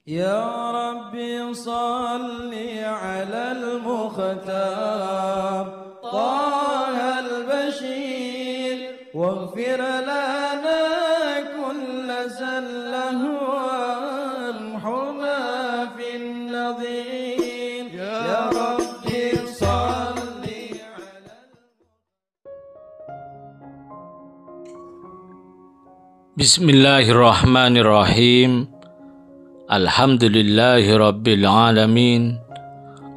يا ربي صل على المختار طه البشير واغفر لنا كل زله وامحنا في النظير يا ربي صل على بسم الله الرحمن الرحيم Alhamdulillahi Rabbil Alamin.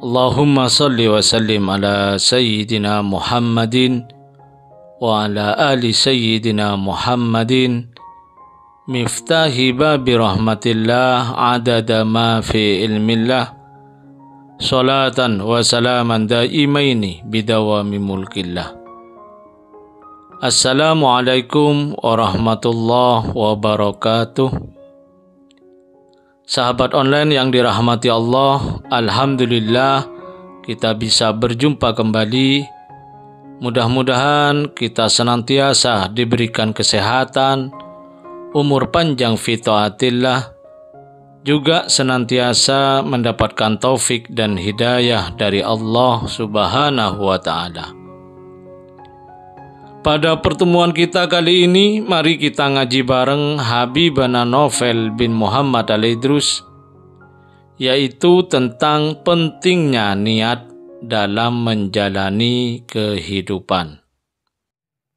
Allahumma salli wa sallim ala Sayyidina Muhammadin wa ala ali Sayyidina Muhammadin miftahi babi rahmatillah adada ma fi ilmillah salatan wa salaman daimaini bidawami mulkillah. Assalamualaikum warahmatullahi wabarakatuh. Sahabat online yang dirahmati Allah, alhamdulillah kita bisa berjumpa kembali. Mudah-mudahan kita senantiasa diberikan kesehatan, umur panjang fi taatillah, juga senantiasa mendapatkan taufik dan hidayah dari Allah Subhanahu wa ta'ala. Pada pertemuan kita kali ini, mari kita ngaji bareng Habibana Novel bin Muhammad Al-Idrus, yaitu tentang pentingnya niat dalam menjalani kehidupan.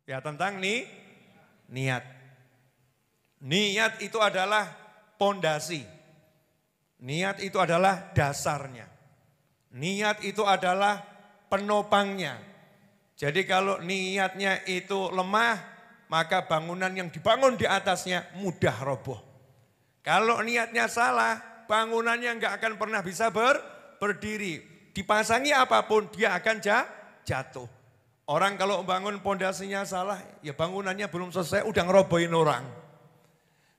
Ya, tentang niat. Niat itu adalah pondasi. Niat itu adalah dasarnya. Niat itu adalah penopangnya. Jadi kalau niatnya itu lemah, maka bangunan yang dibangun di atasnya mudah roboh. Kalau niatnya salah, bangunannya nggak akan pernah bisa berdiri. Dipasangi apapun, dia akan jatuh. Orang kalau bangun pondasinya salah, ya bangunannya belum selesai, udah ngerobohin orang.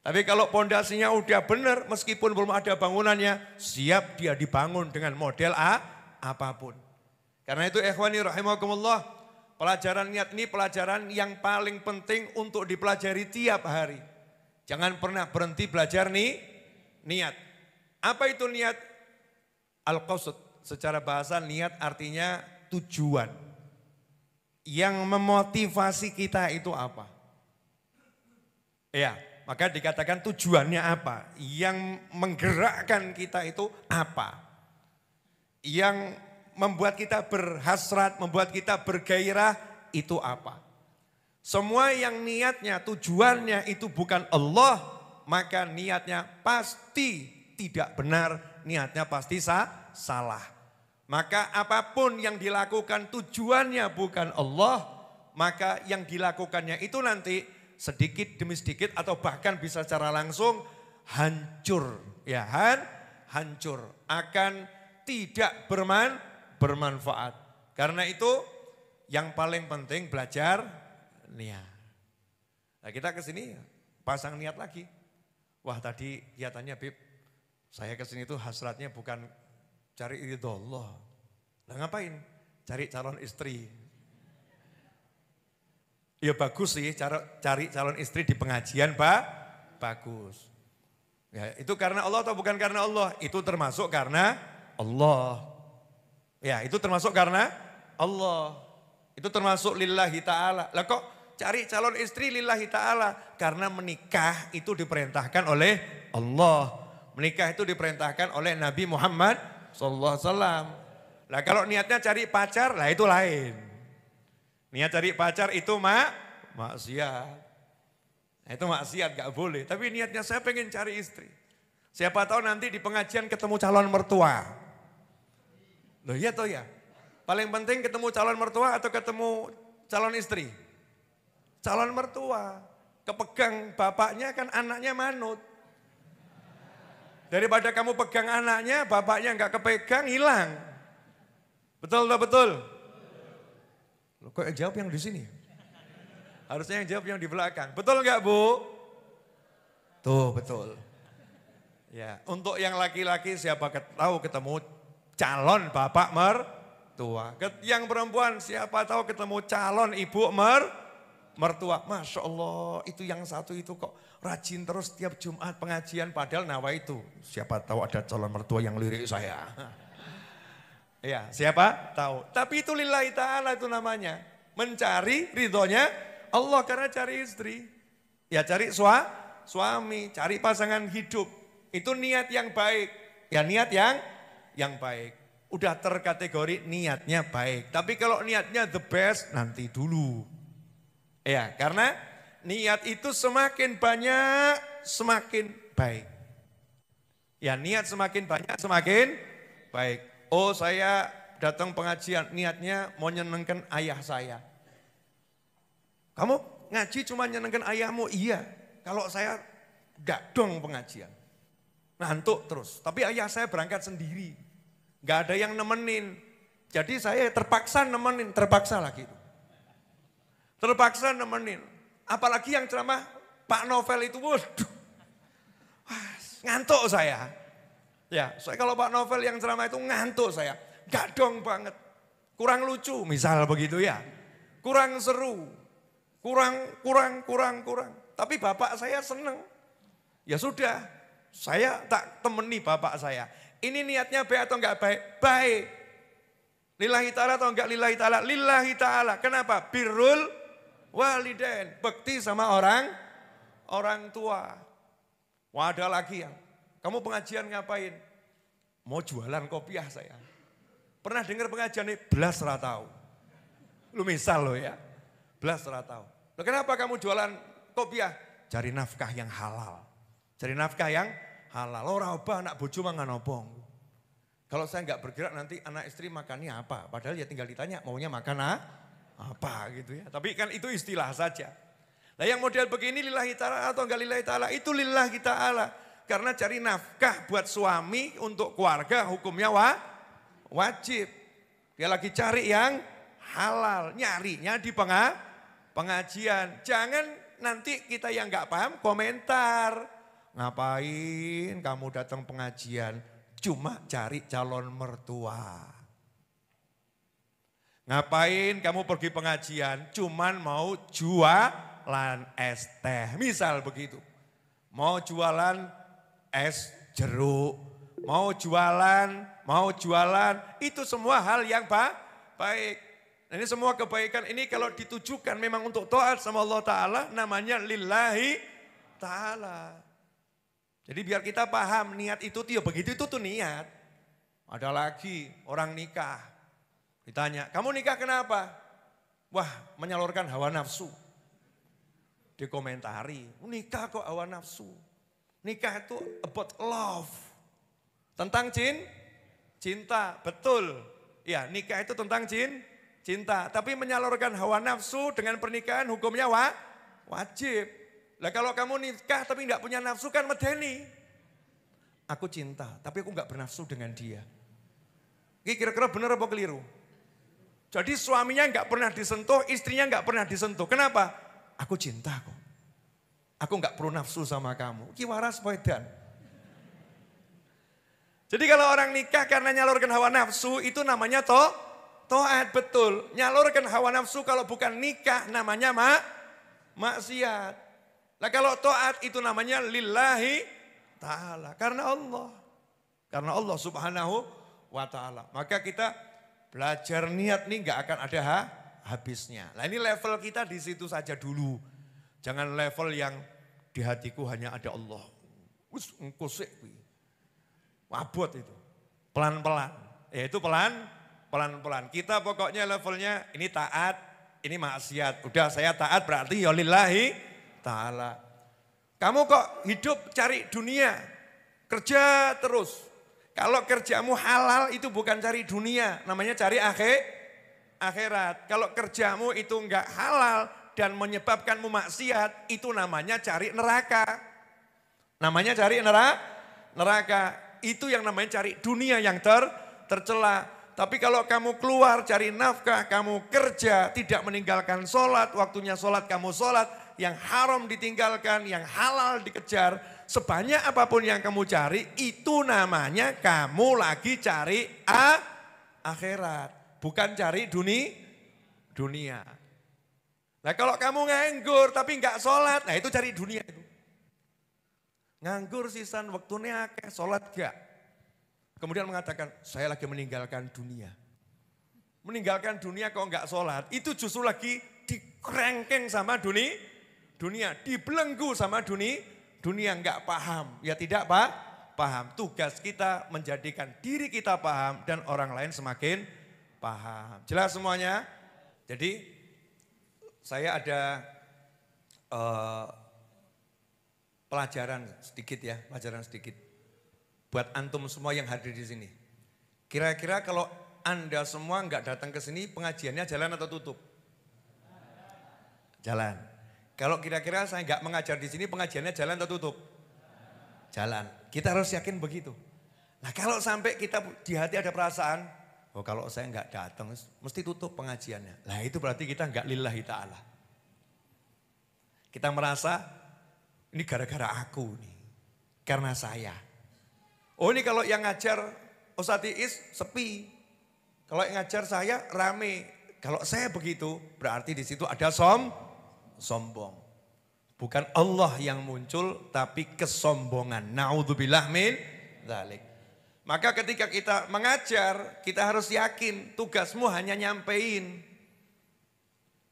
Tapi kalau pondasinya udah benar, meskipun belum ada bangunannya, siap dia dibangun dengan model apapun. Karena itu ikhwani rahimakumullah, pelajaran niat ini pelajaran yang paling penting untuk dipelajari tiap hari. Jangan pernah berhenti belajar niat. Apa itu niat? Al-qasd, secara bahasa niat artinya tujuan. Yang memotivasi kita itu apa? Ya, maka dikatakan tujuannya apa? Yang menggerakkan kita itu apa? Yang membuat kita berhasrat, membuat kita bergairah, itu apa? Semua yang niatnya, tujuannya itu bukan Allah, maka niatnya pasti tidak benar, niatnya pasti salah. Maka apapun yang dilakukan tujuannya bukan Allah, maka yang dilakukannya itu nanti sedikit demi sedikit atau bahkan bisa secara langsung hancur. Ya, hancur, akan tidak bermanfaat. Karena itu yang paling penting belajar niat. Nah, kita ke sini pasang niat lagi. Wah, tadi kelihatannya Bib, saya ke sini tuh hasratnya bukan cari ridho Allah. Nah, ngapain? Cari calon istri. Ya bagus sih, cari calon istri di pengajian, bagus. Ya, itu karena Allah atau bukan karena Allah? Itu termasuk karena Allah. Ya, itu termasuk karena Allah. Itu termasuk lillahi ta'ala. Lah kok cari calon istri lillahi ta'ala? Karena menikah itu diperintahkan oleh Allah. Menikah itu diperintahkan oleh Nabi Muhammad SAW. Lah kalau niatnya cari pacar, lah itu lain. Niat cari pacar itu maksiat. Nah, itu maksiat gak boleh. Tapi niatnya saya pengen cari istri. Siapa tahu nanti di pengajian ketemu calon mertua. Loh iya toh ya, paling penting ketemu calon mertua atau ketemu calon istri? Calon mertua, kepegang bapaknya kan anaknya manut. Daripada kamu pegang anaknya, bapaknya enggak kepegang, hilang. Betul tak betul? Loh, kok yang jawab yang di sini? Harusnya yang jawab yang di belakang. Betul enggak Bu? Tuh betul. Ya, untuk yang laki-laki siapa tahu ketemu calon bapak mertua. Yang perempuan siapa tahu ketemu calon ibu mertua. mertua. Masya Allah, itu yang satu itu kok rajin terus tiap Jumat pengajian. Padahal nawa itu, siapa tahu ada calon mertua yang lirik saya. Ya, siapa tahu. Tapi itu lillahi ta'ala itu namanya. Mencari ridhonya Allah karena cari istri. Ya cari suami, cari pasangan hidup. Itu niat yang baik. Ya niat yang baik. Udah terkategori niatnya baik. Tapi kalau niatnya the best nanti dulu. Ya karena niat itu semakin banyak semakin baik. Ya niat semakin banyak semakin baik. Oh saya datang pengajian niatnya mau nyenengkan ayah saya. Kamu ngaji cuma nyenengkan ayahmu? Iya. Kalau saya gak dong pengajian. Ngantuk terus. Tapi ayah saya berangkat sendiri. Gak ada yang nemenin. Jadi saya terpaksa nemenin. Terpaksa lagi. Terpaksa nemenin. Apalagi yang ceramah Pak Novel itu. Waduh. Ngantuk saya. Ya, saya kalau Pak Novel yang ceramah itu ngantuk saya. Gak dong banget. Kurang lucu misal begitu ya. Kurang seru. Kurang. Tapi bapak saya seneng. Ya sudah, saya tak temani bapak saya. Ini niatnya baik atau enggak baik? Baik. Lillahi ta'ala atau enggak lillahi ta'ala? Lillahi ta'ala. Kenapa? Birrul walidain. Bekti sama orang tua. Wah ada lagi yang, kamu pengajian ngapain? Mau jualan kopiah saya. Pernah dengar pengajian ini? Belas ratau. Lu misal lo ya. Belas ratau. Loh, kenapa kamu jualan kopiah? Cari nafkah yang halal. Cari nafkah yang halal. Ora apa anak bojo mangan opo. Kalau saya enggak bergerak nanti anak istri makannya apa? Padahal ya tinggal ditanya maunya makan apa gitu ya. Tapi kan itu istilah saja. Nah yang model begini lillahi ta'ala atau enggak lillahi ta'ala itu lillahi ta'ala. Karena cari nafkah buat suami untuk keluarga hukumnya wajib. Dia lagi cari yang halal. Nyarinya di pengajian. Jangan nanti kita yang enggak paham komentar. Ngapain kamu datang pengajian? Cuma cari calon mertua. Ngapain kamu pergi pengajian? Cuman mau jualan es teh. Misal begitu. Mau jualan es jeruk. Mau jualan. Itu semua hal yang baik. Ini semua kebaikan ini kalau ditujukan memang untuk taat sama Allah Ta'ala namanya lillahi ta'ala. Jadi biar kita paham niat itu ya begitu itu tuh niat. Ada lagi orang nikah. Ditanya, kamu nikah kenapa? Wah menyalurkan hawa nafsu. Dikomentari, nikah kok hawa nafsu. Nikah itu about love. Tentang cinta, betul. Ya nikah itu tentang cinta. Tapi menyalurkan hawa nafsu dengan pernikahan hukumnya wajib. Lah kalau kamu nikah tapi enggak punya nafsu kan medeni. Aku cinta tapi aku enggak bernafsu dengan dia. Ini kira-kira benar apa keliru? Jadi suaminya enggak pernah disentuh, istrinya enggak pernah disentuh. Kenapa? Aku cinta kok. Aku enggak perlu nafsu sama kamu. Ki waras poedan. Jadi kalau orang nikah karena nyalurkan hawa nafsu itu namanya taat betul. Nyalurkan hawa nafsu kalau bukan nikah namanya maksiat. Nah kalau taat itu namanya lillahi ta'ala. Karena Allah subhanahu wa ta'ala. Maka kita belajar niat nih gak akan ada habisnya. Nah ini level kita di situ saja dulu. Jangan level yang di hatiku hanya ada Allah. Wabot itu. Pelan-pelan. Ya itu pelan-pelan. Kita pokoknya levelnya ini taat, ini maksiat. Udah saya taat berarti ya lillahi ta'ala. Kamu kok hidup cari dunia, kerja terus. Kalau kerjamu halal itu bukan cari dunia, namanya cari akhirat. Kalau kerjamu itu enggak halal dan menyebabkanmu maksiat, itu namanya cari neraka. Namanya cari neraka. Itu yang namanya cari dunia yang tercela. Tapi kalau kamu keluar cari nafkah, kamu kerja, tidak meninggalkan sholat, waktunya sholat kamu sholat, yang haram ditinggalkan, yang halal dikejar, sebanyak apapun yang kamu cari, itu namanya kamu lagi cari akhirat, bukan cari dunia. Nah kalau kamu nganggur tapi enggak sholat, nah itu cari dunia itu. Nganggur sisan waktunya akeh, sholat gak. Kemudian mengatakan, saya lagi meninggalkan dunia. Meninggalkan dunia kalau enggak sholat, itu justru lagi dikerengkeng sama dunia, dibelenggu sama dunia enggak paham. Ya tidak paham. Tugas kita menjadikan diri kita paham dan orang lain semakin paham. Jelas semuanya? Jadi saya ada pelajaran sedikit. Buat antum semua yang hadir di sini. Kira-kira kalau Anda semua enggak datang ke sini, pengajiannya jalan atau tutup? Jalan. Kalau kira-kira saya enggak mengajar di sini, pengajiannya jalan atau tutup? Jalan. Kita harus yakin begitu. Nah kalau sampai kita di hati ada perasaan, oh kalau saya enggak datang, mesti tutup pengajiannya. Nah itu berarti kita enggak lillahi ta'ala. Kita merasa, ini gara-gara aku nih. Karena saya. Oh ini kalau yang ngajar Ustadz Iis sepi. Kalau yang ngajar saya rame. Kalau saya begitu berarti di situ ada sombong. Bukan Allah yang muncul tapi kesombongan. Na'udzubillah min dzalik. Maka ketika kita mengajar kita harus yakin tugasmu hanya nyampein.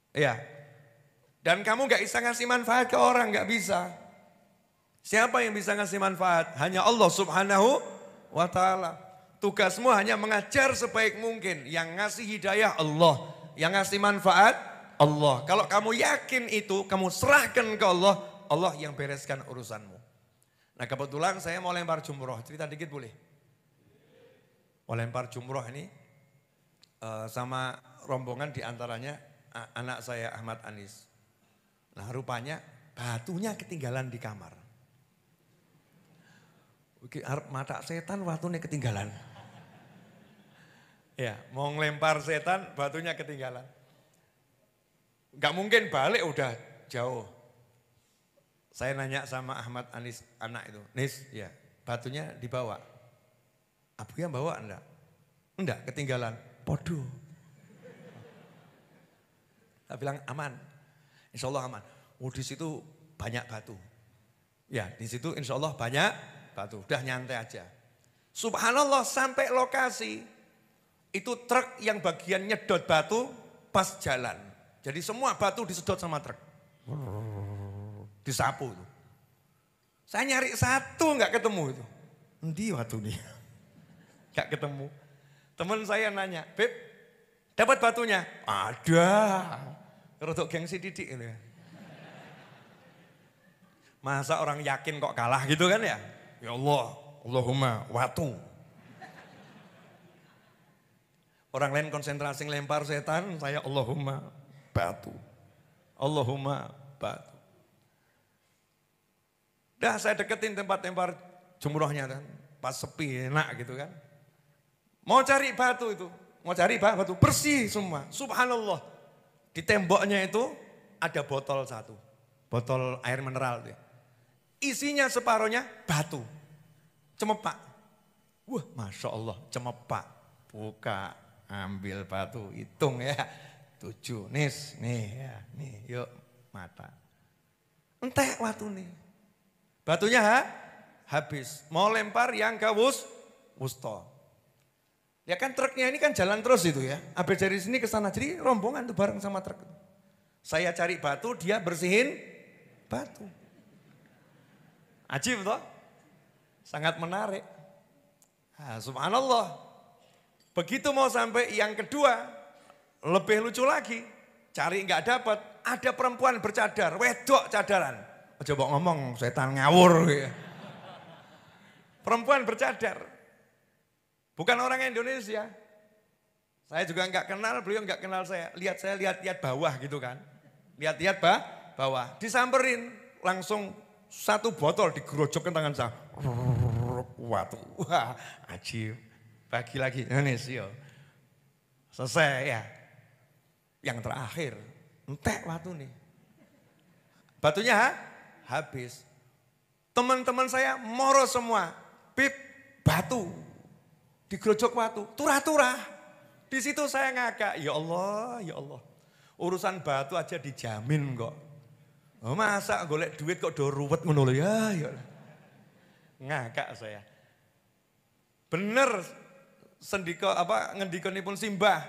Ya. Dan kamu gak bisa ngasih manfaat ke orang, gak bisa. Siapa yang bisa ngasih manfaat? Hanya Allah subhanahu wa ta'ala. Tugasmu hanya mengajar sebaik mungkin. Yang ngasih hidayah Allah. Yang ngasih manfaat Allah. Kalau kamu yakin itu, kamu serahkan ke Allah. Allah yang bereskan urusanmu. Nah kebetulan saya mau lempar jumroh. Cerita dikit boleh? Mau lempar jumroh ini sama rombongan diantaranya anak saya Ahmad Anis. Nah rupanya batunya ketinggalan di kamar. Mata setan batunya ketinggalan. Ya mau ngelempar setan batunya ketinggalan. Gak mungkin balik udah jauh. Saya nanya sama Ahmad Anis anak itu. Nis ya batunya dibawa. Abu yang bawa enggak? Enggak ketinggalan. Podo. Saya bilang aman. Insya Allah aman. Oh di situ banyak batu. Ya di situ insya Allah banyak batu. Udah nyantai aja. Subhanallah sampai lokasi. Itu truk yang bagian nyedot batu pas jalan. Jadi semua batu disedot sama truk. Disapu itu. Saya nyari satu nggak ketemu itu. Endi batu nih? Nggak ketemu. Teman saya nanya, Beb dapat batunya? Ada. Rodok gengsi didik itu ya. Masa orang yakin kok kalah gitu kan ya? Ya Allah, Allahumma watu. Orang lain konsentrasi lempar setan, saya Allahumma batu. Allahumma batu. Dah saya deketin tempat lempar jumrohnya kan. Pas sepi enak gitu kan. Mau cari batu itu. Mau cari batu bersih semua. Subhanallah. Di temboknya itu ada botol satu. Botol air mineral itu. Isinya separohnya batu. Cemepak. Wah Masya Allah cemepak. Buka. Ambil batu, hitung ya. 7, nis, nih ya, nih yuk mata. Entek batu nih. Batunya habis. Mau lempar yang ke wusto. Ya kan truknya ini kan jalan terus itu ya. Habis dari sini ke sana. Jadi rombongan tuh bareng sama truk. Saya cari batu, dia bersihin batu. Ajib toh. Sangat menarik. Nah, subhanallah. Begitu mau sampai yang kedua, lebih lucu lagi. Cari nggak dapat, ada perempuan bercadar, wedok cadaran. Coba ngomong, setan ngawur. Ya. Perempuan bercadar. Bukan orang Indonesia. Saya juga nggak kenal, beliau nggak kenal saya. Saya lihat bawah gitu kan. Lihat bawah. Disamperin, langsung satu botol digerojokkan tangan saya. Wah, ajib. Bagi lagi, Nis, yo. Selesai ya. Yang terakhir, entek batu nih. Batunya habis. Teman-teman saya moro semua. Pip, batu. Digerojok batu, turah-turah. Di situ saya ngakak, ya Allah, ya Allah. Urusan batu aja dijamin kok. Oh, masa golek duit kok do ruwet ngono lho ya. Ngakak saya. Bener sendika ngendikanipun Simbah.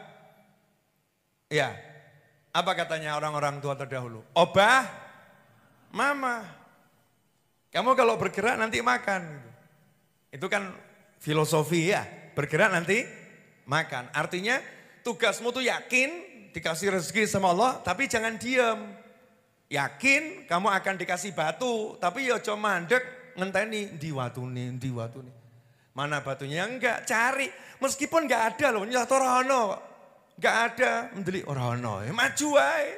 Ya. Apa katanya orang-orang tua terdahulu? Obah, mama. Kamu kalau bergerak nanti makan. Itu kan filosofi ya. Bergerak nanti makan. Artinya tugasmu tuh yakin dikasih rezeki sama Allah, tapi jangan diam. Yakin kamu akan dikasih batu, tapi ya coba mandek ngenteni di watune. Mana batunya? Enggak, cari. Meskipun enggak ada loh, nyata ora ono. Enggak ada, mendelik ora ono. Maju ae.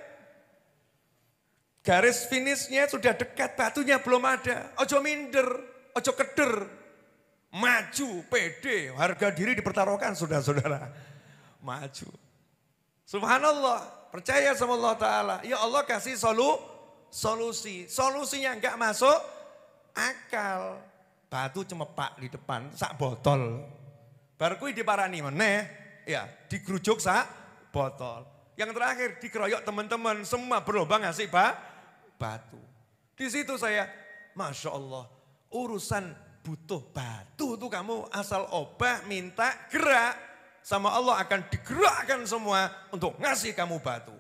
Garis finishnya sudah dekat, batunya belum ada. Ojo minder, ojo keder. Maju, pede, harga diri dipertaruhkan saudara-saudara. Maju. Subhanallah, percaya sama Allah Ta'ala. Ya Allah kasih solusi. Solusinya enggak masuk akal. Batu cemepak di depan, sak botol. Baru kui diparani meneh, ya digrujuk sak botol. Yang terakhir dikeroyok teman-teman, semua berlomba ngasih batu. Di situ saya, Masya Allah, urusan butuh batu tuh kamu asal obah minta gerak. Sama Allah akan digerakkan semua untuk ngasih kamu batu.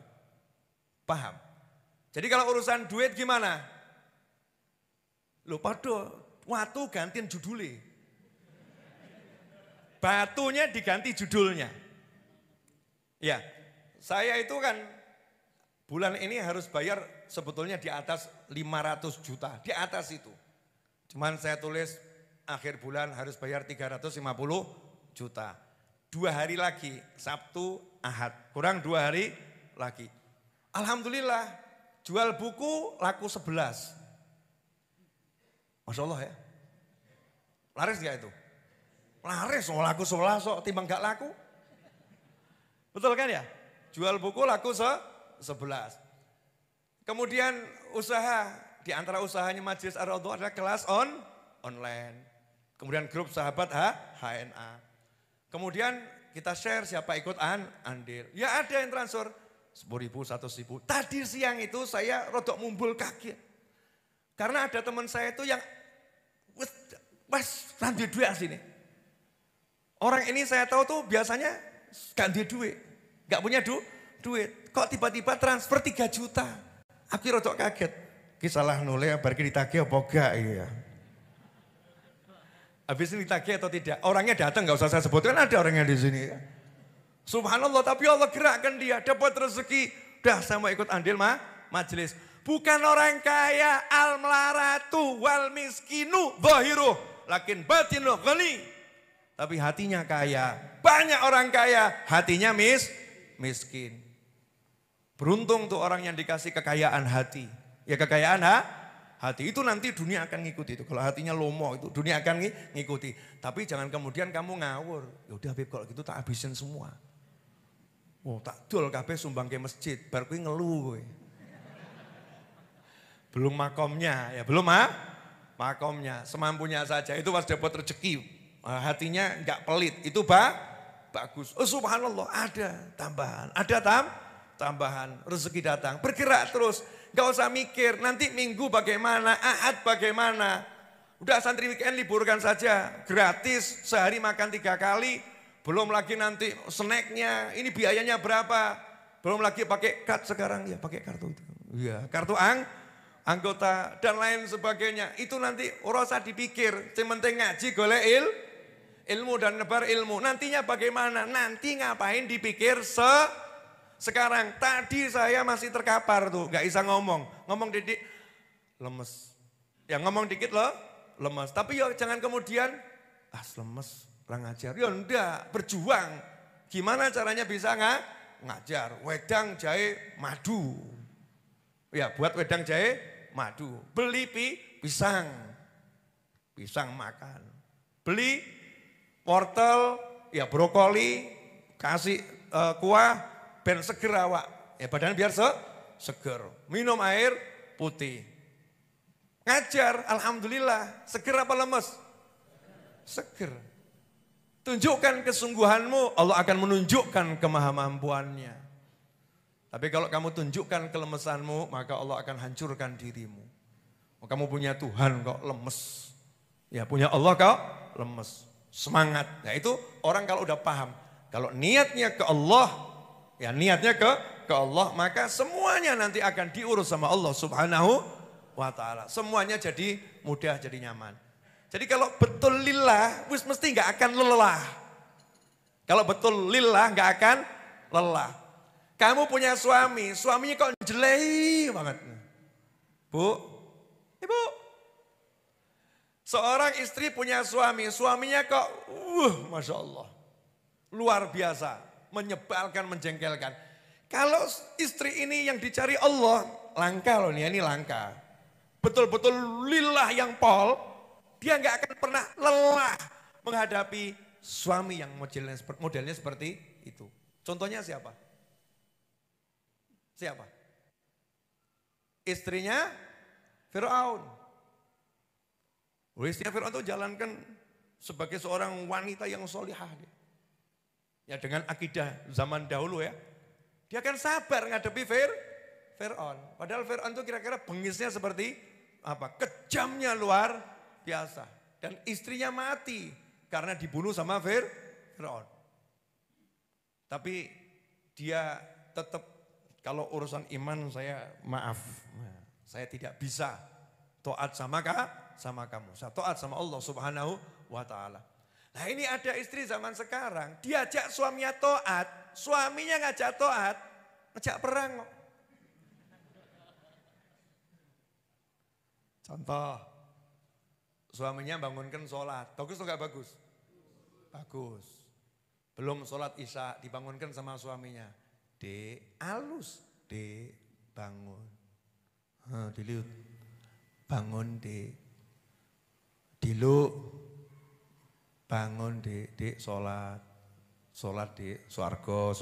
Paham? Jadi kalau urusan duit gimana? Loh pada waktu gantiin judulnya. Batunya diganti judulnya. Ya, saya itu kan bulan ini harus bayar sebetulnya di atas 500 juta. Di atas itu. Cuman saya tulis akhir bulan harus bayar 350 juta. 2 hari lagi, Sabtu, Ahad. Kurang 2 hari lagi. Alhamdulillah, jual buku laku 11. Masya Allah ya. Laris gak itu? Laris, laku 11, so, timbang gak laku. Betul kan ya? Jual buku laku 11. Kemudian usaha, di antara usahanya Majelis Ar-Raudhah adalah kelas online. Kemudian grup sahabat HNA. Kemudian kita share siapa ikut andil. Ya ada yang transfer 10.000, 100.000. Tadi siang itu saya rodok mumbul kaget. Karena ada teman saya itu yang mas ganti duit sini. Orang ini saya tahu tuh biasanya ganti duit. Gak punya duit. Kok tiba-tiba transfer 3 juta. Aku rodok kaget. Kisalah nolnya barki ditagih apa gak ya. Habis ini ditagih atau tidak? Orangnya datang, gak usah saya sebutkan, ada orangnya di sini. Subhanallah, tapi Allah gerakkan dia, dapat rezeki. Dah saya mau ikut andil majelis. Bukan orang kaya, al-melaratu wal miskinu zahiruh. Lakin batinu ghani. Tapi hatinya kaya. Banyak orang kaya, hatinya miskin. Beruntung tuh orang yang dikasih kekayaan hati. Ya kekayaan hati itu nanti dunia akan ngikuti itu. Kalau hatinya lomo itu dunia akan ngikuti. Tapi jangan kemudian kamu ngawur. Yaudah Habib kalau gitu tak habisin semua. Oh tak dol kabeh sumbang ke masjid. Baru kuwi ngeluh kowe. Belum makomnya ya belum makomnya. Semampunya saja itu pas dapat rezeki. Hatinya enggak pelit. Itu bagus. Oh subhanallah ada tambahan. Ada tambahan rezeki datang. Bergerak terus. Gak usah mikir, nanti minggu bagaimana, Ahad bagaimana. Udah santri weekend liburkan saja, gratis, sehari makan 3 kali. Belum lagi nanti snacknya, ini biayanya berapa. Belum lagi pakai kad sekarang, ya pakai kartu itu. Ya, kartu anggota dan lain sebagainya. Itu nanti usah dipikir, yang penting ngaji golek ilmu dan nebar ilmu. Nantinya bagaimana, nanti ngapain dipikir sekarang. Tadi saya masih terkapar tuh, gak bisa ngomong didik, lemes. Ya ngomong dikit loh, lemes. Tapi ya jangan kemudian, lemes, kurang ngajar. Ya enggak, berjuang. Gimana caranya bisa ngajar? Wedang jahe madu. Ya buat wedang jahe madu. Beli pisang makan. Beli wortel, ya brokoli, kasih kuah. Ben seger awak, ya badan biar seger. Minum air putih. Ngajar, alhamdulillah. Seger apa lemes? Seger. Tunjukkan kesungguhanmu, Allah akan menunjukkan kemahamampuannya. Tapi kalau kamu tunjukkan kelemesanmu, maka Allah akan hancurkan dirimu. Kamu punya Tuhan kok lemes. Ya punya Allah kok lemes. Semangat. Nah itu orang kalau udah paham. Kalau niatnya ke Allah, ya niatnya ke Allah, maka semuanya nanti akan diurus sama Allah Subhanahu wa ta'ala. Semuanya jadi mudah, jadi nyaman. Jadi kalau betul lillah, mesti nggak akan lelah. Kalau betul lillah nggak akan lelah. Kamu punya suami, suaminya kok jelek banget. Bu, ibu. Seorang istri punya suami, suaminya kok, Masya Allah. Luar biasa, menyebalkan, menjengkelkan. Kalau istri ini yang dicari Allah, langka loh ini langka. Betul-betul lillah yang pol, dia nggak akan pernah lelah menghadapi suami yang modelnya seperti itu. Contohnya siapa? Siapa? Istrinya Fir'aun. Istrinya Fir'aun itu jalankan sebagai seorang wanita yang solihah. Ya dengan akidah zaman dahulu ya. Dia kan sabar ngadepi Fir'aun. Padahal Fir'aun itu kira-kira bengisnya seperti apa? Kejamnya luar biasa. Dan istrinya mati karena dibunuh sama Fir'aun. Tapi dia tetap, kalau urusan iman saya maaf. Saya tidak bisa taat sama kamu. Saya taat sama Allah Subhanahu wa ta'ala. Nah ini ada istri zaman sekarang, diajak suaminya taat, suaminya ngajak taat, ngajak perang. Contoh, suaminya bangunkan sholat, bagus atau enggak bagus? Bagus. Belum sholat isya, dibangunkan sama suaminya. Dek, alus, dek, bangun. Dilihat, bangun dek. Diluk, bangun dek, sholat. Sholat dek, swarga.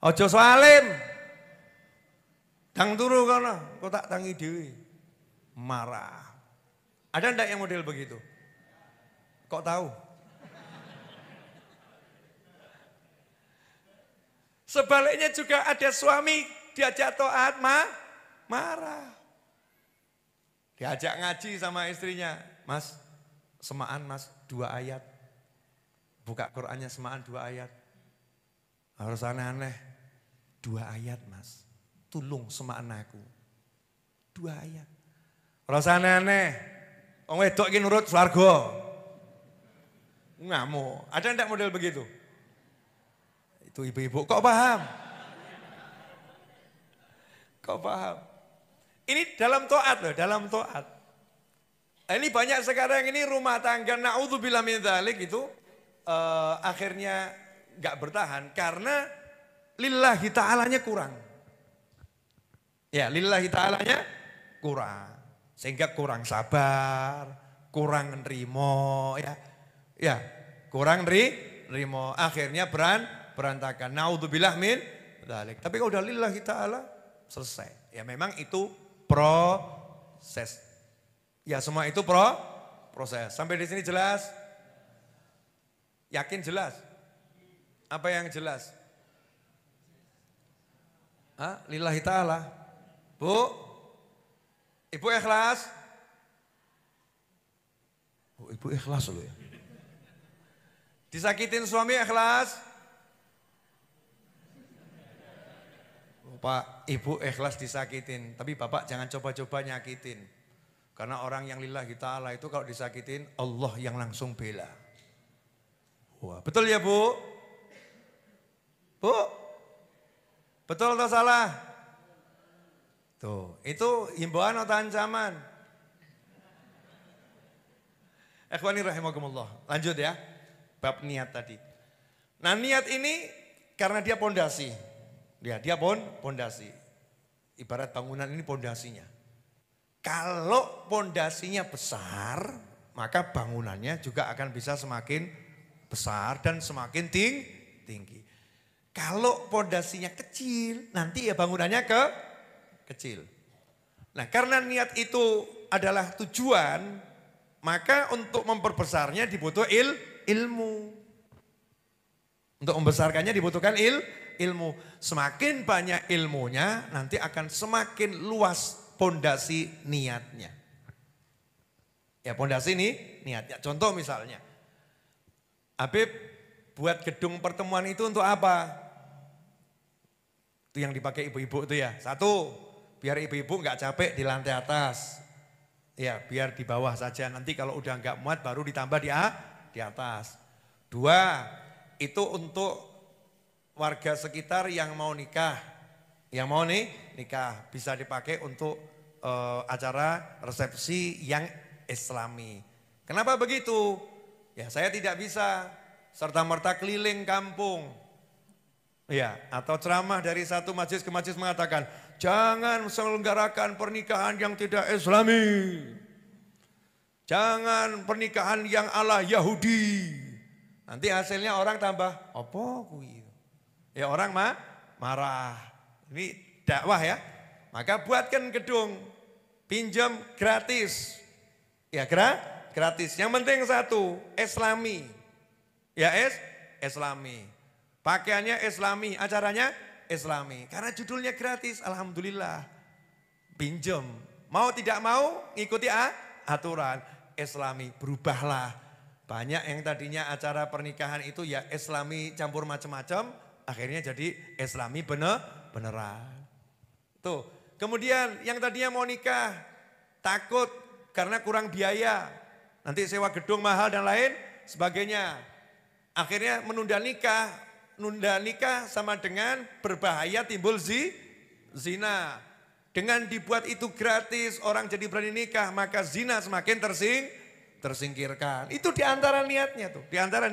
Ojo salim. Dang turu kono, kok tak tangi dewi. Marah. Ada ndak yang model begitu? Kok tahu? Sebaliknya juga ada suami diajak taat marah. Diajak ngaji sama istrinya. Mas, semaan mas 2 ayat. Buka Qur'annya semaan 2 ayat. Harus aneh-aneh. 2 ayat mas. Tulung semaan aku. 2 ayat. Harus aneh-aneh. Wong wedok iki nurut swarga. Ngamuk. Ada enggak model begitu? Itu ibu-ibu kok paham? Kok paham? Ini dalam taat loh, dalam taat. Ini banyak sekarang ini rumah tangga naudzubillah min dzalik itu akhirnya enggak bertahan karena lillahi ta'alanya kurang. Ya, lillahi ta'alanya kurang. Sehingga kurang sabar, kurang nerimo ya. Ya, kurang nerimo. Akhirnya berantakan. Naudzubillah min dzalik. Tapi kalau udah lillahi ta'ala selesai. Ya memang itu proses. Ya semua itu proses. Sampai di sini jelas? Yakin jelas? Apa yang jelas? Lillahi ta'ala. Bu, ibu ikhlas? Oh, ibu ikhlas loh ya. Disakitin suami ikhlas? Pak, ibu ikhlas disakitin, tapi bapak jangan coba-coba nyakitin. Karena orang yang lillahi ta'ala itu kalau disakitin, Allah yang langsung bela. Wah, betul ya bu? Bu? Betul atau salah? Tuh, itu himbauan atau ancaman? Ikhwani rahimakumullah. Lanjut ya, bab niat tadi. Nah niat ini karena dia pondasi. Dia pondasi. Ibarat bangunan ini pondasinya. Kalau pondasinya besar, maka bangunannya juga akan bisa semakin besar dan semakin tinggi. Kalau pondasinya kecil, nanti ya bangunannya kecil. Nah, karena niat itu adalah tujuan, maka untuk memperbesarnya dibutuhkan ilmu. Untuk membesarkannya dibutuhkan ilmu. Semakin banyak ilmunya, nanti akan semakin luas pondasi niatnya. Ya pondasi ini niatnya. Contoh misalnya, Habib buat gedung pertemuan itu untuk apa? Itu yang dipakai ibu-ibu itu ya. Satu, biar ibu-ibu nggak capek di lantai atas. Ya biar di bawah saja. Nanti kalau udah nggak muat baru ditambah di atas. Dua, itu untuk warga sekitar yang mau nikah. Yang mau nikah bisa dipakai untuk acara resepsi yang Islami. Kenapa begitu? Ya saya tidak bisa serta-merta keliling kampung. Ya, atau ceramah dari satu majelis ke majelis mengatakan, jangan selenggarakan pernikahan yang tidak Islami. Jangan pernikahan yang ala Yahudi. Nanti hasilnya orang tambah, apa kuwi? Ya orang marah. Ini dakwah ya. Maka buatkan gedung, pinjam gratis. Ya gratis. Yang penting satu, Islami. Ya Islami. Pakaiannya Islami, acaranya Islami. Karena judulnya gratis, alhamdulillah. Pinjam. Mau tidak mau ngikuti aturan Islami. Berubahlah. Banyak yang tadinya acara pernikahan itu ya Islami campur macam-macam. Akhirnya jadi Islami beneran. Tuh. Kemudian yang tadinya mau nikah, takut karena kurang biaya. Nanti sewa gedung mahal dan lain sebagainya. Akhirnya menunda nikah sama dengan berbahaya timbul zina. Dengan dibuat itu gratis orang jadi berani nikah maka zina semakin tersingkirkan. Itu diantara niatnya tuh, diantara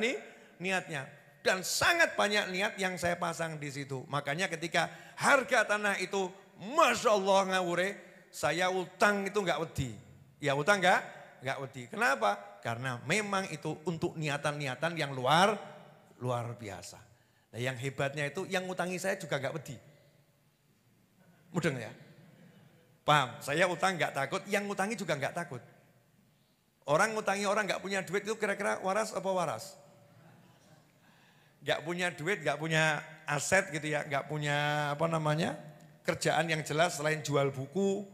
niatnya. Dan sangat banyak niat yang saya pasang di situ. Makanya ketika harga tanah itu Masya Allah ngawure, saya utang itu enggak wedi. Ya utang enggak wedi. Kenapa? Karena memang itu untuk niatan-niatan yang luar biasa. Nah yang hebatnya itu yang ngutangi saya juga enggak wedi. Mudeng ya? Paham? Saya utang enggak takut, yang ngutangi juga enggak takut. Orang ngutangi orang enggak punya duit itu kira-kira waras apa waras? Enggak punya duit, enggak punya aset gitu ya, enggak punya kerjaan yang jelas selain jual buku,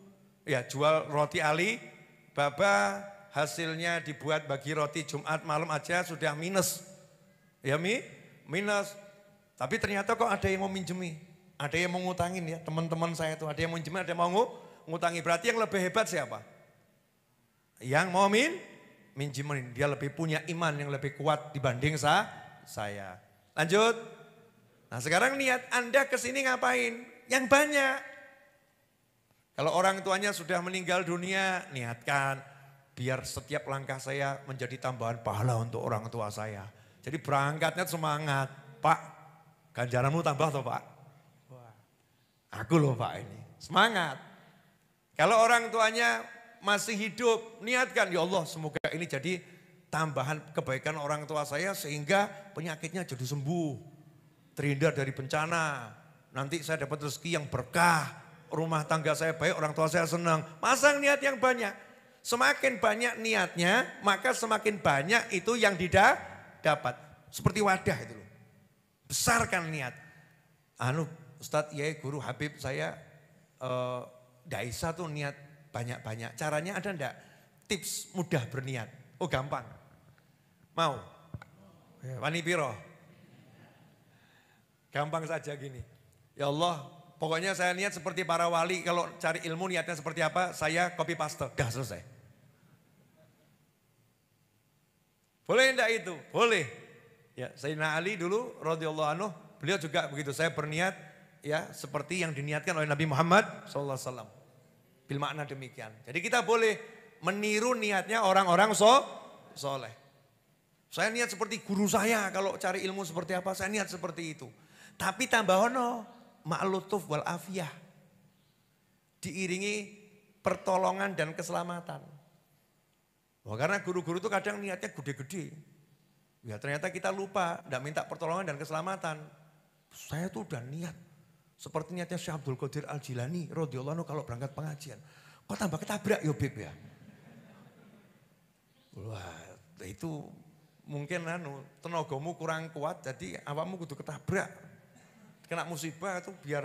ya jual roti Ali, Baba hasilnya dibuat bagi roti Jumat malam aja sudah minus. Ya minus. Tapi ternyata kok ada yang mau minjemi, ada yang mau ngutangin ya teman-teman saya itu, ada yang mau minjemi, ada yang mau ngutangi. Berarti yang lebih hebat siapa? Yang mau minjemin, dia lebih punya iman yang lebih kuat dibanding saya. Lanjut. Nah sekarang niat Anda kesini ngapain? Yang banyak. Kalau orang tuanya sudah meninggal dunia, niatkan biar setiap langkah saya menjadi tambahan pahala untuk orang tua saya. Jadi berangkatnya semangat, Pak, ganjaranmu tambah toh Pak? Wah, aku loh Pak ini, semangat. Kalau orang tuanya masih hidup, niatkan ya Allah semoga ini jadi tambahan kebaikan orang tua saya sehingga penyakitnya jadi sembuh, terhindar dari bencana. Nanti saya dapat rezeki yang berkah, rumah tangga saya baik, orang tua saya senang. Pasang niat yang banyak. Semakin banyak niatnya, maka semakin banyak itu yang dapat. Seperti wadah itu loh. Besarkan niat. Ustadz, ya guru Habib saya Daisa tuh niat banyak-banyak. Caranya ada enggak? Tips mudah berniat. Oh gampang. Mau? Wani piro? Gampang saja gini. Ya Allah, pokoknya saya niat seperti para wali. Kalau cari ilmu niatnya seperti apa, saya copy paste. Dah selesai. Boleh enggak itu? Boleh. Ya, Sayyidina Ali dulu radhiyallahu anhu, beliau juga begitu. Saya berniat ya seperti yang diniatkan oleh Nabi Muhammad SAW. Bil makna demikian. Jadi kita boleh meniru niatnya orang-orang soleh. Saya niat seperti guru saya, kalau cari ilmu seperti apa, saya niat seperti itu. Tapi tambahono, ma'lutuf wal afiyah. Diiringi pertolongan dan keselamatan. Wah, karena guru-guru itu kadang niatnya gede-gede. Ya ternyata kita lupa, tidak minta pertolongan dan keselamatan. Saya tuh udah niat. Seperti niatnya Syekh Abdul Qadir Al-Jilani radhiyallahu anhu kalau berangkat pengajian. Kok tambah ketabrak ya Beb ya? Wah itu mungkin tenagamu kurang kuat jadi awakmu kudu ketabrak. kena musibah itu biar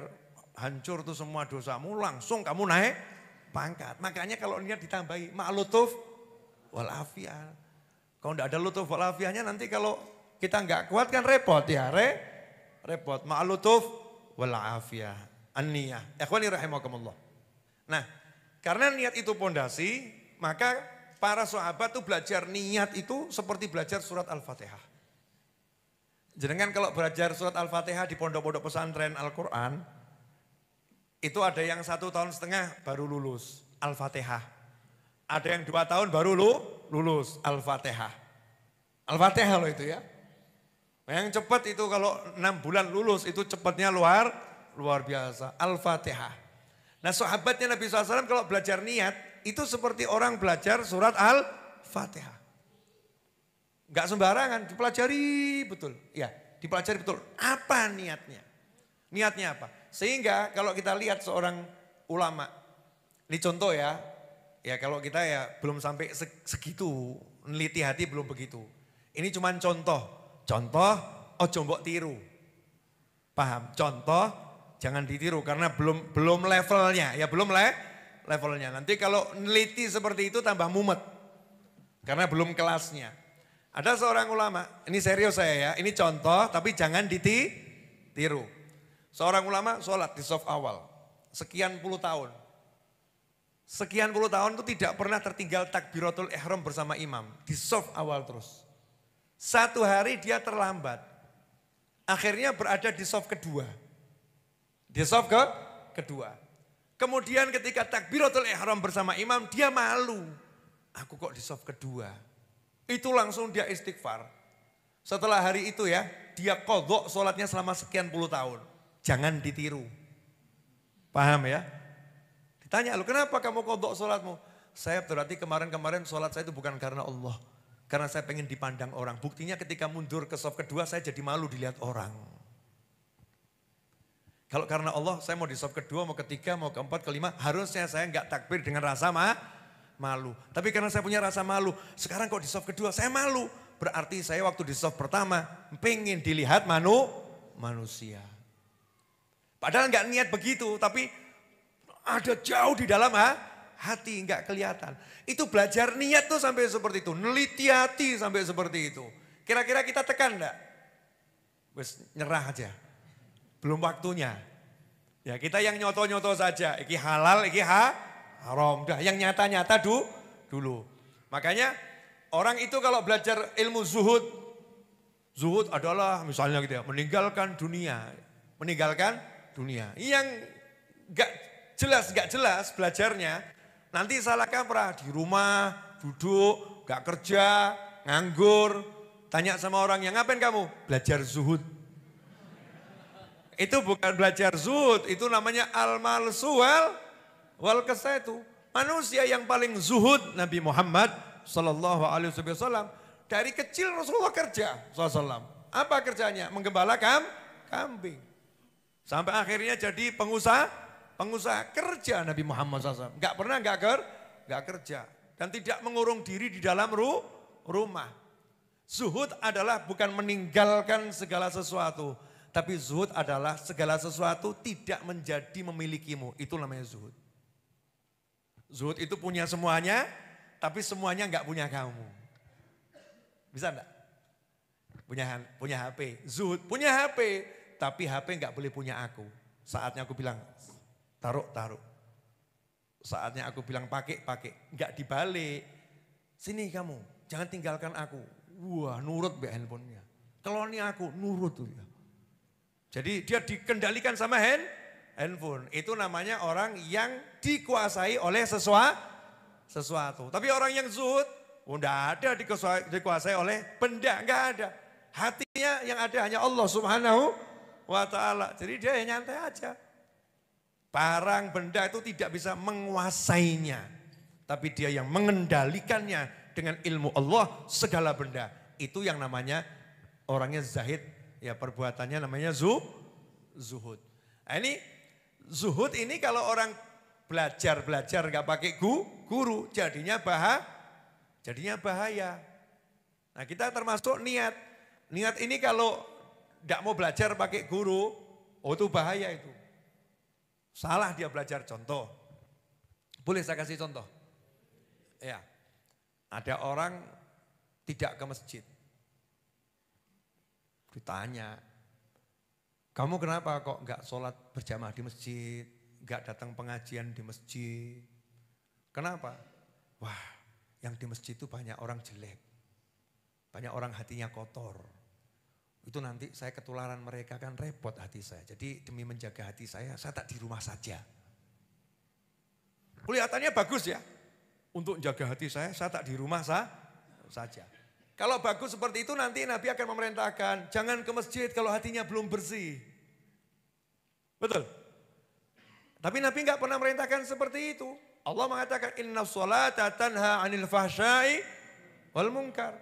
hancur tuh semua dosamu, langsung kamu naik pangkat. Makanya kalau niat ditambahi ma'lutuf wal afiyah. Kalau enggak ada lutuf wal afiyahnya nanti kalau kita enggak kuat kan repot ya, repot. Ma'lutuf wal afiyah, an-niyah. Ikhwani rahimakumullah. Nah, karena niat itu pondasi, maka para sahabat tuh belajar niat itu seperti belajar surat Al-Fatihah. Jenengan kalau belajar surat Al-Fatihah di pondok-pondok pesantren Al-Quran, itu ada yang 1,5 tahun baru lulus Al-Fatihah. Ada yang 2 tahun baru lulus Al-Fatihah. Al-Fatihah loh itu ya. Yang cepat itu kalau 6 bulan lulus itu cepatnya luar biasa. Al-Fatihah. Nah sahabatnya Nabi SAW kalau belajar niat itu seperti orang belajar surat Al-Fatihah. Enggak sembarangan, dipelajari betul. Ya, dipelajari betul. Apa niatnya? Niatnya apa? Sehingga kalau kita lihat seorang ulama, ini contoh ya kalau kita ya belum sampai segitu, neliti hati belum begitu. Ini cuma contoh ojo mbok tiru. Paham? Contoh jangan ditiru karena belum levelnya, ya belum levelnya. Nanti kalau neliti seperti itu tambah mumet. Karena belum kelasnya. Ada seorang ulama, ini serius saya ya, ini contoh tapi jangan ditiru. Seorang ulama sholat di saf awal, sekian puluh tahun. Sekian puluh tahun itu tidak pernah tertinggal takbiratul ihram bersama imam, di saf awal terus. Satu hari dia terlambat, akhirnya berada di saf kedua. Di saf kedua. Kemudian ketika takbiratul ihram bersama imam, dia malu. Aku kok di saf kedua. Itu langsung dia istighfar. Setelah hari itu ya, dia qadha sholatnya selama sekian puluh tahun. Jangan ditiru. Paham ya? Ditanya, lu kenapa kamu qadha sholatmu? Saya berarti kemarin sholat saya itu bukan karena Allah. Karena saya pengen dipandang orang. Buktinya ketika mundur ke shaf kedua saya jadi malu dilihat orang. Kalau karena Allah saya mau di shaf kedua, mau ketiga, mau keempat, kelima. Harusnya saya enggak takbir dengan rasa malu. Tapi karena saya punya rasa malu, sekarang kok di shaf kedua saya malu. Berarti saya waktu di shaf pertama pengen dilihat manusia. Padahal enggak niat begitu, tapi ada jauh di dalam hati, enggak kelihatan. Itu belajar niat tuh sampai seperti itu, neliti hati sampai seperti itu. Kira-kira kita tekan enggak? Wes nyerah aja, belum waktunya. Ya kita yang nyoto-nyoto saja, iki halal, iki haram. Dah yang nyata-nyata dulu. Makanya orang itu kalau belajar ilmu zuhud adalah misalnya gitu ya, meninggalkan dunia. Yang gak jelas belajarnya, nanti salah kaprah di rumah, duduk, gak kerja, nganggur. Tanya sama orang yang ngapain kamu? Belajar zuhud. Itu bukan belajar zuhud, itu namanya al-malsu wal kasatu. Manusia yang paling zuhud Nabi Muhammad sallallahu alaihi wasallam. Dari kecil Rasulullah kerja sallallahu. Apa kerjanya? Menggembala kambing. Sampai akhirnya jadi pengusaha kerja Nabi Muhammad SAW. Enggak pernah enggak kerja. Dan tidak mengurung diri di dalam rumah. Zuhud adalah bukan meninggalkan segala sesuatu. Tapi zuhud adalah segala sesuatu tidak menjadi memilikimu. Itu namanya zuhud. Zuhud itu punya semuanya, tapi semuanya enggak punya kamu. Bisa enggak? Punya HP. Zuhud punya HP, tapi HP enggak boleh punya aku. Saatnya aku bilang taruh. Saatnya aku bilang pakai. Enggak dibalik. Sini kamu, jangan tinggalkan aku. Wah nurut be handphonenya. Kalau ini aku nurut tuh ya. Jadi dia dikendalikan sama handphone. Itu namanya orang yang dikuasai oleh sesuatu. Tapi orang yang zuhud, enggak ada dikuasai oleh benda, enggak ada. Hatinya yang ada hanya Allah Subhanahu wa ta'ala. Jadi dia nyantai aja. Barang benda itu tidak bisa menguasainya. Tapi dia yang mengendalikannya dengan ilmu Allah segala benda. Itu yang namanya orangnya zahid. Ya perbuatannya namanya zuhud. Nah, ini zuhud ini kalau orang belajar gak pakai guru jadinya bahaya. Nah kita termasuk niat. Niat ini kalau gak mau belajar pakai guru, Oh itu bahaya itu. Salah dia belajar. Contoh, boleh saya kasih contoh? Ya, ada orang tidak ke masjid. Ditanya, kamu kenapa kok enggak sholat berjamaah di masjid, enggak datang pengajian di masjid? Kenapa? Wah, yang di masjid itu banyak orang jelek, banyak orang hatinya kotor. Itu nanti saya ketularan mereka, kan repot hati saya. Jadi demi menjaga hati saya tak di rumah saja. Kelihatannya bagus ya, untuk menjaga hati saya tak di rumah saja. Kalau bagus seperti itu nanti Nabi akan memerintahkan, jangan ke masjid kalau hatinya belum bersih. Betul? Tapi Nabi enggak pernah merintahkan seperti itu. Allah mengatakan, inna sholata tanha anil fahsyai wal munkar.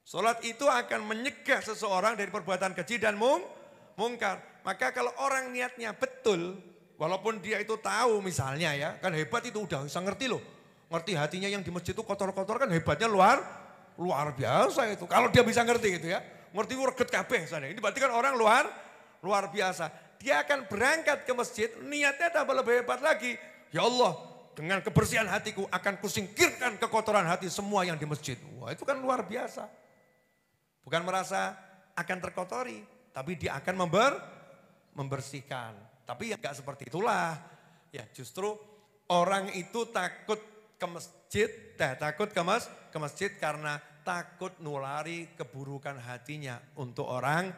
Sholat itu akan menyegah seseorang dari perbuatan keji dan mungkar. Maka kalau orang niatnya betul, walaupun dia itu tahu misalnya ya, kan hebat itu udah bisa ngerti loh. Ngerti hatinya yang di masjid itu kotor-kotor kan hebatnya luar biasa itu. Kalau dia bisa ngerti gitu ya, ngerti reget kabeh sana. Ini berarti kan orang luar biasa. Dia akan berangkat ke masjid, niatnya tambah lebih hebat lagi. Ya Allah, dengan kebersihan hatiku akan kusingkirkan kekotoran hati semua yang di masjid. Wah itu kan luar biasa. Bukan merasa akan terkotori, tapi dia akan membersihkan. Tapi ya enggak seperti itulah. Ya justru orang itu takut ke masjid, takut ke masjid karena takut nulari keburukan hatinya untuk orang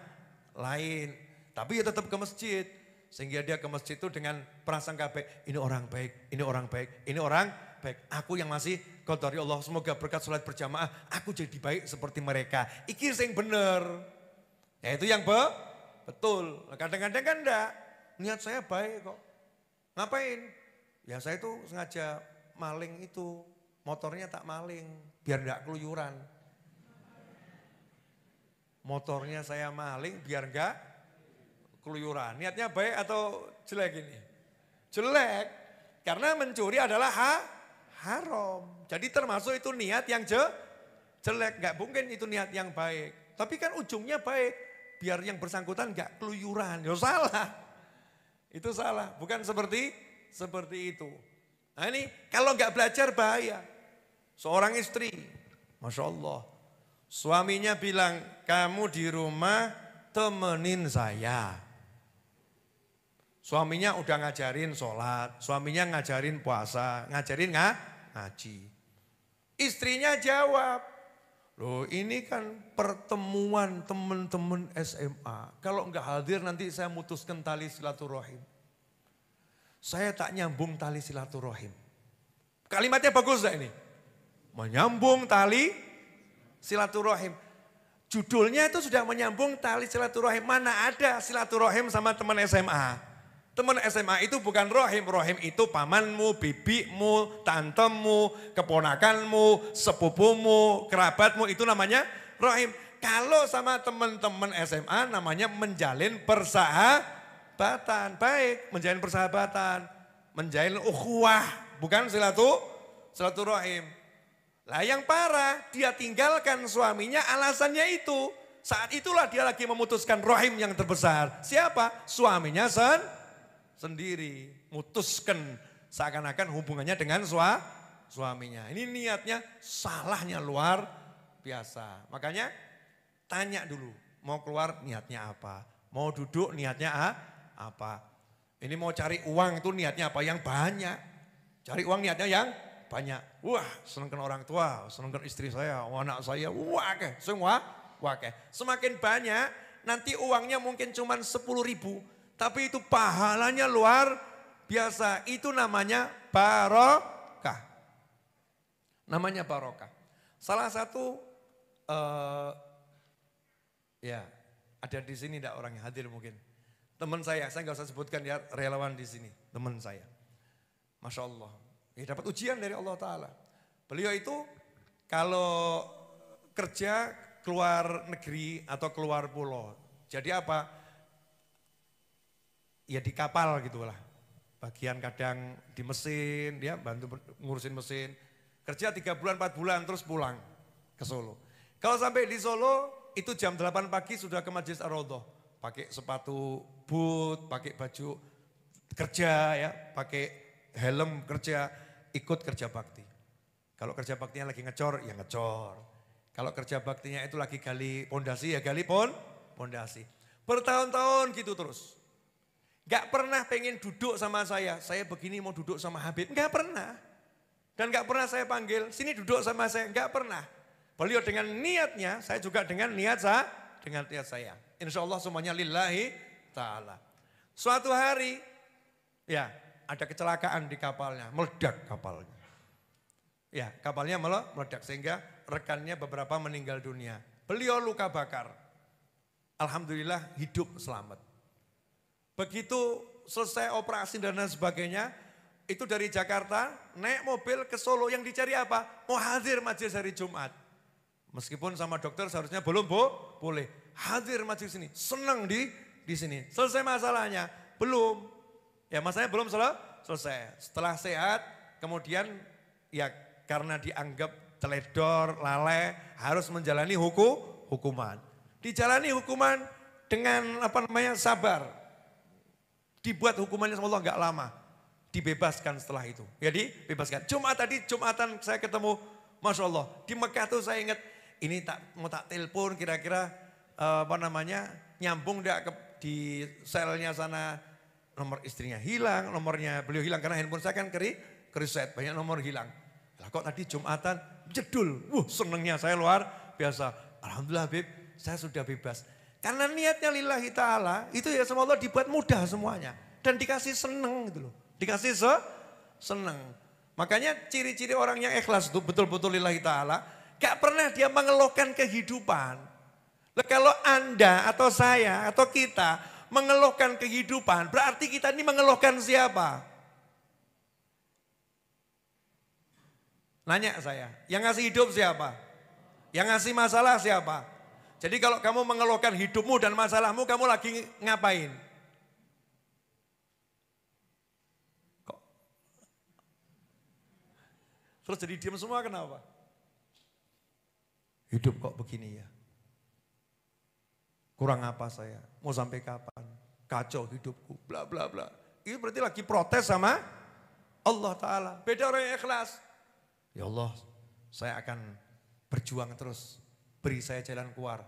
lain. Tapi ya tetap ke masjid. Sehingga dia ke masjid itu dengan prasangka baik. Ini orang baik, ini orang baik, ini orang baik. Aku yang masih kotor, ya Allah semoga berkat sholat berjamaah aku jadi baik seperti mereka. Iki sing bener. Ya itu yang betul. Kadang-kadang kan enggak. Niat saya baik kok. Ngapain? Ya saya itu sengaja maling itu. Motornya tak maling. Biar enggak keluyuran. Motornya saya maling biar enggak keluyuran. Niatnya baik atau jelek ini? Jelek. Karena mencuri adalah haram. Jadi termasuk itu niat yang jelek. Gak mungkin itu niat yang baik. Tapi kan ujungnya baik. Biar yang bersangkutan gak keluyuran. Ya salah. Itu salah. Bukan seperti itu. Nah ini kalau gak belajar bahaya. Seorang istri. Masya Allah. Suaminya bilang, kamu di rumah temenin saya. Suaminya udah ngajarin sholat, suaminya ngajarin puasa, ngajarin ngaji. Istrinya jawab, loh ini kan pertemuan teman-teman SMA. Kalau enggak hadir nanti saya mutuskan tali silaturahim. Saya tak nyambung tali silaturahim. Kalimatnya bagus gak ini? Menyambung tali silaturahim. Judulnya itu sudah menyambung tali silaturahim. Mana ada silaturahim sama teman SMA? Teman SMA itu bukan rohim. Rohim itu pamanmu, bibimu, tantemu, keponakanmu, sepupumu, kerabatmu. Itu namanya rohim. Kalau sama teman-teman SMA namanya menjalin persahabatan. Baik, menjalin persahabatan. Menjalin ukhuwah. Bukan silaturahim. Lah yang parah, dia tinggalkan suaminya alasannya itu. Saat itulah dia lagi memutuskan rohim yang terbesar. Siapa? Suaminya sendiri. Mutuskan seakan-akan hubungannya dengan suaminya. Ini niatnya salahnya luar biasa. Makanya tanya dulu, mau keluar niatnya apa? Mau duduk niatnya apa? Ini mau cari uang itu niatnya apa? Yang banyak. Cari uang niatnya yang banyak. Wah, senengkan orang tua, senengkan istri saya, anak saya, wah ke, semua, wah ke. Semakin banyak, nanti uangnya mungkin cuma 10.000, tapi itu pahalanya luar biasa. Itu namanya barokah. Namanya barokah. Salah satu, ya ada di sini enggak orang yang hadir mungkin. Teman saya nggak usah sebutkan ya, relawan di sini, teman saya. Masya Allah. Ya dapat ujian dari Allah Ta'ala. Beliau itu kalau kerja keluar negeri atau keluar pulau. Jadi apa? Ya di kapal gitulah. Bagian kadang di mesin, dia bantu ngurusin mesin. Kerja 3 bulan, 4 bulan terus pulang ke Solo. Kalau sampai di Solo itu jam 8 pagi sudah ke Masjid Ar-Raudhah. Pakai sepatu boot, pakai baju kerja ya, pakai helm kerja, ikut kerja bakti. Kalau kerja baktinya lagi ngecor, ya ngecor. Kalau kerja baktinya itu lagi gali pondasi, ya gali pondasi. Bertahun-tahun gitu terus. Gak pernah pengen duduk sama saya begini mau duduk sama Habib, gak pernah. Dan gak pernah saya panggil, sini duduk sama saya, gak pernah. Beliau dengan niatnya, saya juga dengan niat saya. Insya Allah semuanya lillahi ta'ala. Suatu hari, ya ada kecelakaan di kapalnya, meledak kapalnya. Ya kapalnya meledak sehingga rekannya beberapa meninggal dunia. Beliau luka bakar. Alhamdulillah hidup selamat. Begitu selesai operasi dan lain sebagainya, itu dari Jakarta naik mobil ke Solo, yang dicari apa? Mau hadir majelis hari Jumat. Meskipun sama dokter seharusnya belum boleh. Hadir majelis sini, senang di sini. Selesai masalahnya? Belum. Ya masalahnya belum selesai. Setelah sehat, kemudian ya karena dianggap teledor, lalai, harus menjalani hukuman. Dijalani hukuman dengan sabar. Dibuat hukumannya sama Allah enggak lama. Dibebaskan setelah itu. Jadi bebaskan. Jumatan saya ketemu, Masya Allah. Di Mekah tuh saya ingat, ini mau tak telepon kira-kira nyambung enggak di selnya sana. Nomor istrinya hilang, nomornya beliau hilang. Karena handphone saya kan keriset, banyak nomor hilang. Lah kok tadi Jumatan jedul. Senengnya saya luar biasa. Alhamdulillah Habib, saya sudah bebas. Karena niatnya lillahi ta'ala, itu ya sama Allah dibuat mudah semuanya. Dan dikasih seneng gitu loh. Dikasih seneng. Makanya ciri-ciri orang yang ikhlas itu betul-betul lillahi ta'ala, gak pernah dia mengeluhkan kehidupan. Lah kalau Anda atau saya atau kita mengeluhkan kehidupan, berarti kita ini mengeluhkan siapa? Nanya saya, yang ngasih hidup siapa? Yang ngasih masalah siapa? Jadi kalau kamu mengeluhkan hidupmu dan masalahmu, kamu lagi ngapain? Kok? Terus jadi diam semua kenapa? Hidup kok begini ya? Kurang apa saya? Mau sampai kapan? Kacau hidupku, bla bla bla. Itu berarti lagi protes sama Allah Ta'ala. Beda orang yang ikhlas. Ya Allah, saya akan berjuang terus. Beri saya jalan keluar.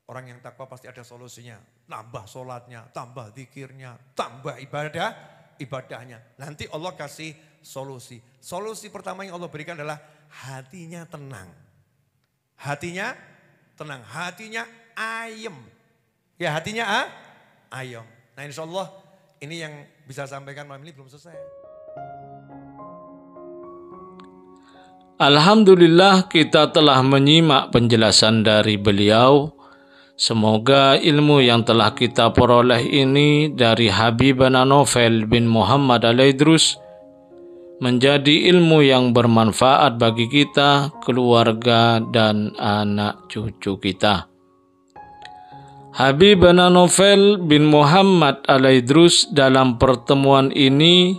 Orang yang takwa pasti ada solusinya. Tambah sholatnya, tambah zikirnya, tambah ibadahnya. Nanti Allah kasih solusi. Solusi pertama yang Allah berikan adalah hatinya tenang. Hatinya tenang, hatinya ayem. Ya hatinya ayem. Nah insya Allah ini yang bisa sampaikan malam ini belum selesai. Alhamdulillah kita telah menyimak penjelasan dari beliau. Semoga ilmu yang telah kita peroleh ini dari Habibana Novel bin Muhammad Al-Idrus menjadi ilmu yang bermanfaat bagi kita, keluarga, dan anak cucu kita. Habibana Novel bin Muhammad Al-Idrus dalam pertemuan ini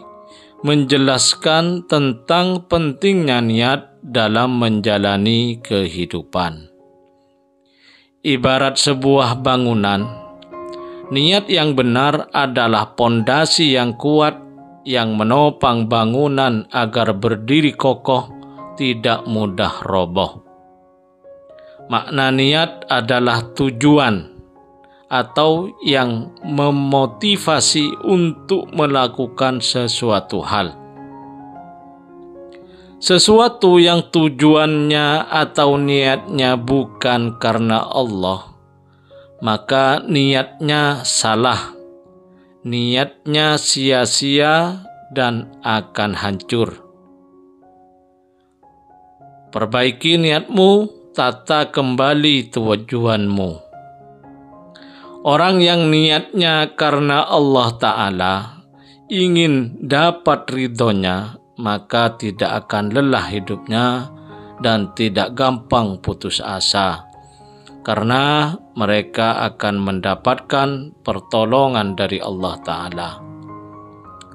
menjelaskan tentang pentingnya niat dalam menjalani kehidupan. Ibarat sebuah bangunan, niat yang benar adalah pondasi yang kuat yang menopang bangunan agar berdiri kokoh, tidak mudah roboh. Makna niat adalah tujuan atau yang memotivasi untuk melakukan sesuatu hal. Sesuatu yang tujuannya atau niatnya bukan karena Allah, maka niatnya salah, niatnya sia-sia dan akan hancur. Perbaiki niatmu, tata kembali tujuanmu. Orang yang niatnya karena Allah Ta'ala ingin dapat ridhonya, maka tidak akan lelah hidupnya dan tidak gampang putus asa, karena mereka akan mendapatkan pertolongan dari Allah Ta'ala.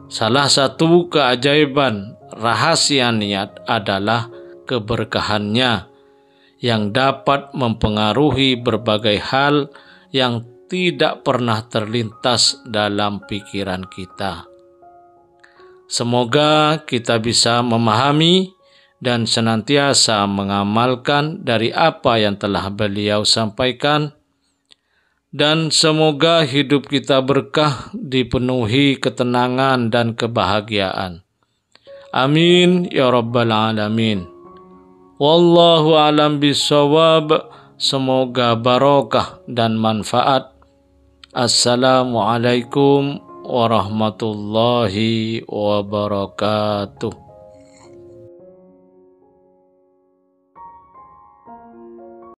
Salah satu keajaiban rahasia niat adalah keberkahannya yang dapat mempengaruhi berbagai hal yang tidak pernah terlintas dalam pikiran kita. Semoga kita bisa memahami dan senantiasa mengamalkan dari apa yang telah beliau sampaikan, dan semoga hidup kita berkah, dipenuhi ketenangan dan kebahagiaan. Amin ya rabbal alamin. Wallahu a'lam bishawab. Semoga barokah dan manfaat. Assalamualaikum warahmatullahi wabarakatuh.